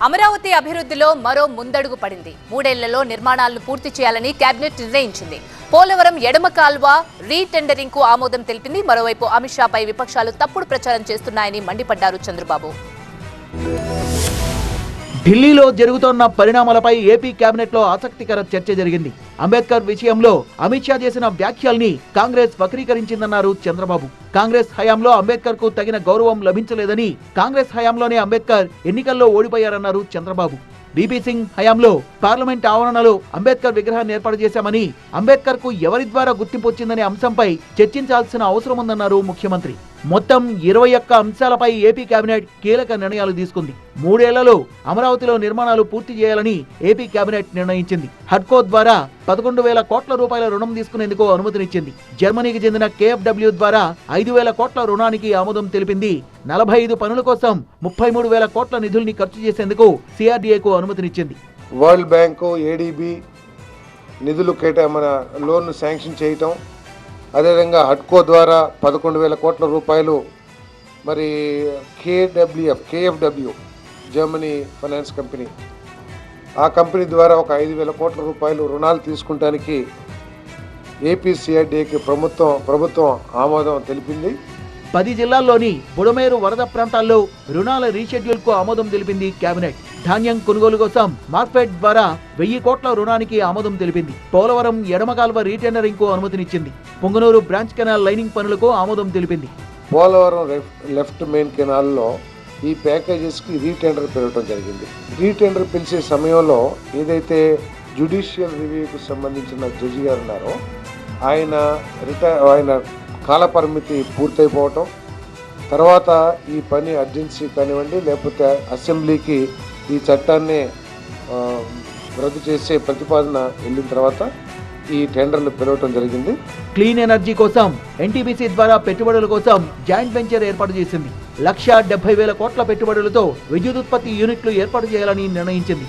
అమరావతి అభివృద్ధిలో మరో ముందడుగు పడింది. 3 ఏళ్లలో నిర్మాణాలను పూర్తి చేయాలని కేబినెట్ నిర్ణయించింది. పోలవరం ఎడమ కాల్వ రీటెండరింగ్ కు ఆమోదం తెలిపింది. మరోవైపు అమిత్ షాపై విపక్షాలు తప్పుడు ప్రచారం చేస్తున్నాయని మండిపడ్డారు చంద్రబాబు. ఢిల్లీలో జరుగుతున్న పరిణామాలపై ఏపీ కేబినెట్ లో ఆసక్తికర చర్చ జరిగింది. అంబేద్కర్ విషయంలో అమిత్ షా చేసిన వ్యాఖ్యల్ని కాంగ్రెస్ వక్రీకరించిందన్నారు చంద్రబాబు. కాంగ్రెస్ హయాంలో అంబేద్కర్ కు తగిన గౌరవం లభించలేదని, కాంగ్రెస్ హయాంలోనే అంబేద్కర్ ఎన్నికల్లో ఓడిపోయారన్నారు చంద్రబాబు. బీపీ సింగ్ హయాంలో పార్లమెంట్ ఆవరణలో అంబేద్కర్ విగ్రహాన్ని ఏర్పాటు చేశామని, అంబేద్కర్ కు ఎవరి ద్వారా గుర్తింపు వచ్చిందనే అంశంపై చర్చించాల్సిన అవసరం ఉందన్నారు ముఖ్యమంత్రి. మొత్తం 21 అంశాలపై ఏపీ కేబినెట్ కీలక నిర్ణయాలు తీసుకుంది. 3 ఏళ్లలో అమరావతిలో నిర్మాణాలు పూర్తి చేయాలని ఏపీ కేబినెట్ నిర్ణయించింది. హడ్కో ద్వారా 11,000 కోట్ల రూపాయల రుణం తీసుకునేందుకు అనుమతినిచ్చింది. జర్మనీకి చెందిన KfW ద్వారా 5,000 కోట్ల రుణానికి ఆమోదం తెలిపింది. 45 పనుల కోసం 33,000 కోట్ల నిధుల్ని ఖర్చు చేసేందుకు CRDAకు అనుమతినిచ్చింది. వరల్డ్ బ్యాంకు, ADB నిధులు మన లోన్ శాంక్షన్ చేయటం, అదేవిధంగా హడ్కో ద్వారా 11,000 కోట్ల రూపాయలు, మరి KfW జర్మనీ ఫైనాన్స్ కంపెనీ, ఆ కంపెనీ ద్వారా ఒక 5,000 కోట్ల రూపాయలు రుణాలు తీసుకుంటానికి ఏపీ CRDAకి ప్రభుత్వం ఆమోదం తెలిపింది. 10 జిల్లాల్లోని బుడమేరు వరద ప్రాంతాల్లో రుణాల రీషెడ్యూల్ కు ఆమోదం తెలిపింది కేబినెట్. ధాన్యం కొనుగోలు కోసం మార్కెట్ ద్వారా 1000 కోట్ల రుణానికి ఆమోదం తెలిపింది. పోలవరం ఎడమ కాల్వ రీటెండరింగ్ కు అనుమతినిచ్చింది. పొంగనూరు బ్రాంచ్ కెనాల్ లైనింగ్ పనులకు ఆమోదం తెలిపింది. పోలవరం లెఫ్ట్ మెయిన్ కెనాల్లో ఈ ప్యాకేజెస్కి రీటెండర్ పిలవటం జరిగింది. రీటెండర్ పిలిచే సమయంలో ఏదైతే జ్యుడిషియల్ రివ్యూకి సంబంధించిన జడ్జి గారు ఉన్నారో ఆయన కాలపరిమితి పూర్తయిపోవటం, తర్వాత ఈ పని అర్జెన్సీ కానివ్వండి, లేకపోతే అసెంబ్లీకి ఈ చట్టాన్ని రద్దు చేసే ప్రతిపాదన వెళ్ళిన తర్వాత ఈ టెండర్లు పిలవటం జరిగింది. క్లీన్ ఎనర్జీ కోసం NTPC ద్వారా పెట్టుబడుల కోసం జాయింట్ వెంచర్ ఏర్పాటు చేసింది. 1,70,000 కోట్ల పెట్టుబడులతో విద్యుత్ ఉత్పత్తి యూనిట్లు ఏర్పాటు చేయాలని నిర్ణయించింది.